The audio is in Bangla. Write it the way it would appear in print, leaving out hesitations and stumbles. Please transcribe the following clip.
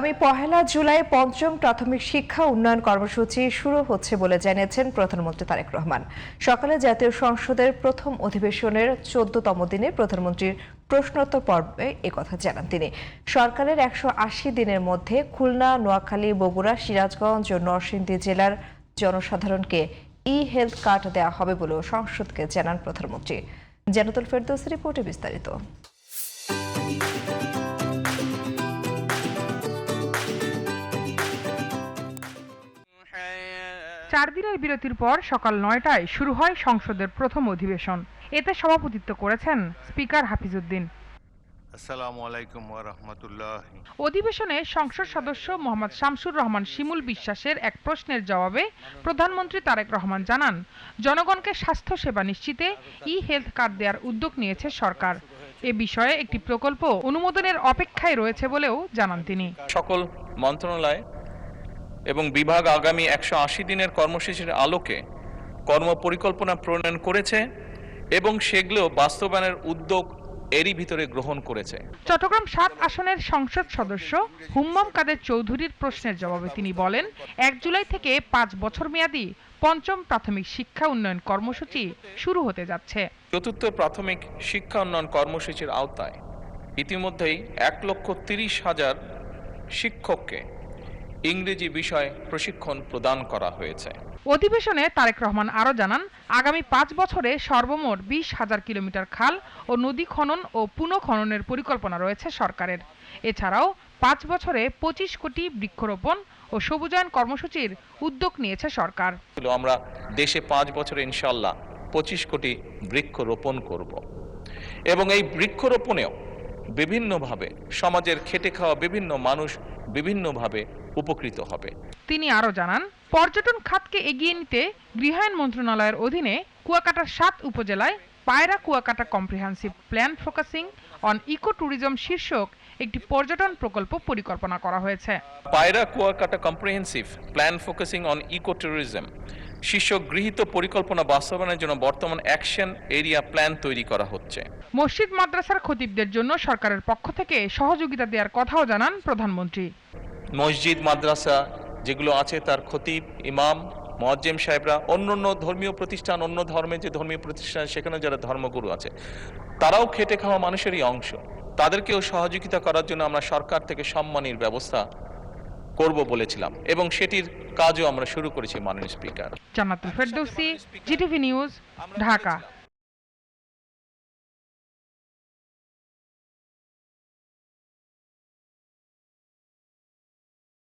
আগামী ১ জুলাই পঞ্চম প্রাথমিক শিক্ষা উন্নয়ন কর্মসূচি শুরু হচ্ছে বলে জানিয়েছেন প্রধানমন্ত্রী তারেক রহমান। সকালে জাতীয় সংসদের প্রথম অধিবেশনের ১৪তম দিনে প্রধানমন্ত্রীর প্রশ্নোত্তর পর্বে একথা জানান তিনি। সরকারের ১৮০ দিনের মধ্যে খুলনা, নোয়াখালী, বগুড়া, সিরাজগঞ্জ ও নরসিংদী জেলার জনসাধারণকে হেলথ কার্ড দেওয়া হবে বলেও সংসদকে জানান প্রধানমন্ত্রী। জান্নাতুল ফেরদৌসের রিপোর্টে বিস্তারিত। ৪ দিনের বিরতির পর সকাল ৯টায় শুরু হয় সংসদের প্রথম অধিবেশন। এতে সভাপতিত্ব করেছেন স্পিকার হাফিজউদ্দিন। আসসালামু আলাইকুম ওয়া রাহমাতুল্লাহি। অধিবেশনে সংসদ সদস্য মোহাম্মদ শামসুর রহমান শিমুল বিশ্বাসের এক প্রশ্নের জবাবে প্রধানমন্ত্রী তারেক রহমান জানান, জনগণকে স্বাস্থ্য সেবা নিশ্চিতে হেলথ কার্ড দেওয়ার উদ্যোগ নিয়েছে সরকার। এ বিষয়ে একটি প্রকল্প অনুমোদনের অপেক্ষায় রয়েছে বলেও জানান তিনি। সকল মন্ত্রণালয় এবং বিভাগ আগামী ১৮০ দিনের কর্মসূচির আলোকে কর্মপরিকল্পনা প্রণয়ন করেছে এবং সেগুলো বাস্তবায়নের উদ্যোগ এরই ভিতরে গ্রহণ করেছে। চট্টগ্রাম ৭ আসনের সংসদ সদস্য হুম্মাম কাদের চৌধুরীর প্রশ্নের জবাবে তিনি বলেন, ১ জুলাই থেকে ৫ বছর মেয়াদী পঞ্চম প্রাথমিক শিক্ষা উন্নয়ন কর্মসূচি শুরু হতে যাচ্ছে। চতুর্থ প্রাথমিক শিক্ষা উন্নয়ন কর্মসূচির আওতায় ইতিমধ্যেই ১,৩০,০০০ শিক্ষককে ইংরেজি বিষয়ে প্রশিক্ষণ প্রদান করা হয়েছে। অধিবেশনে তারেক রহমান আরও জানান, আগামী ৫ বছরে সর্বমোট ২০,০০০ কিলোমিটার খাল ও নদী খনন ও পুনঃখননের পরিকল্পনা রয়েছে সরকারের। এছাড়াও ৫ বছরে ২৫ কোটি বৃক্ষরোপণ ও সবুজায়ন কর্মসূচির উদ্যোগ নিয়েছে সরকার। আমরা দেশে ৫ বছরে ইনশাআল্লাহ ২৫ কোটি বৃক্ষ রোপণ করব এবং এই বৃক্ষরোপণেও বিভিন্নভাবে সমাজের খেটে খাওয়া বিভিন্ন মানুষ বিভিন্নভাবে উপকৃত হবে। তিনি আরও জানান, পর্যটন খাতকে এগিয়ে নিতে গৃহায়ণ মন্ত্রণালয়ের অধীনে কুয়াকাটার ৭ উপজেলায় Payra Kuakata comprehensive plan focusing on eco tourism শীর্ষক একটি পর্যটন প্রকল্প পরিকল্পনা করা হয়েছে। Payra Kuakata comprehensive plan focusing on eco tourism শীর্ষক গৃহীত পরিকল্পনা বাস্তবায়নের জন্য বর্তমান অ্যাকশন এরিয়া প্ল্যান তৈরি করা হচ্ছে। মসজিদ মাদ্রাসার খতিবদের জন্য সরকারের পক্ষ থেকে সহযোগিতা দেওয়ার কথাও জানান প্রধানমন্ত্রী। মসজিদ মাদ্রাসা যেগুলো আছে তার খতিব, ইমাম, মুয়াজ্জিম সাহেবরা, অন্যান্য ধর্মীয় প্রতিষ্ঠান, অন্য ধর্মের যে ধর্মীয় প্রতিষ্ঠান সেখানে যারা ধর্মগুরু আছে তারাও খেটে খাওয়া মানুষেরই অংশ। তাদেরকেও সহযোগিতা করার জন্য আমরা সরকার থেকে সম্মানীর ব্যবস্থা করব বলেছিলাম এবং সেটির কাজও আমরা শুরু করেছি। মাননীয় স্পিকার। জান্নাতুল ফেরদৌসী, জিটিভি নিউজ, ঢাকা।